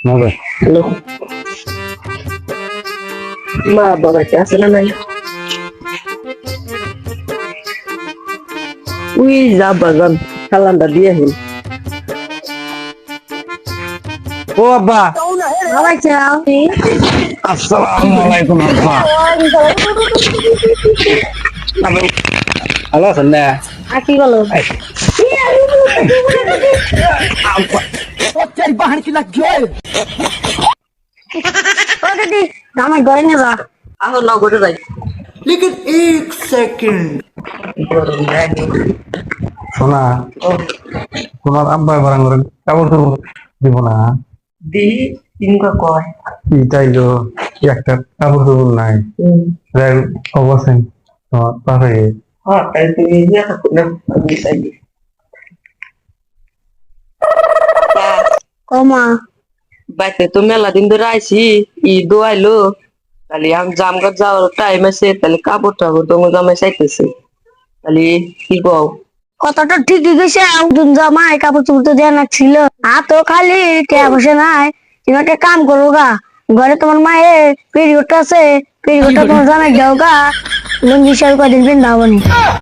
মজা হ্যালো মা বাবা কি আছে না নাই উই যা বাগান খালানটা দিয়ে হেন ও আব্বা বাবা চাও আসসালামু আলাইকুম আব্বা ভালো আছেন না কি বলো আব্বা ও দিদি আমার ঘরে নিয়ে যা আহ না ঘরে যাই लेकिन एक सेकंड শোনা তোমার আব্বা বারাং করে কাপড় চোপড় দিব না দি তিনটা কয় কি চাইলো একটা কাপড় চোপড় নাই অবশ্যই তোমার পাশে হ্যাঁ তাই তুমি নিয়ে থাকো না আমি চাই কমা বাইতে তো মেলা দিন ধরে আইছি ঈদ আইলো তাহলে আমি জামগাছ যাওয়ার টাইম আছে তাহলে কাপড় টাপড় তোমার জামাই চাইতেছে তাহলে কি কও কথাটা ঠিকই গেছে একজন জামাই কাপড় চোপড় তো দেওয়া ছিল তো খালি টিয়া বসে নাই তুমি একটা কাম করো গা ঘরে তোমার মায়ের পিরিয়ড আছে পিরিয়ডটা তোমার জামাই দাও গা লুঙ্গি শাড়ি কদিন পিন্ধাবনি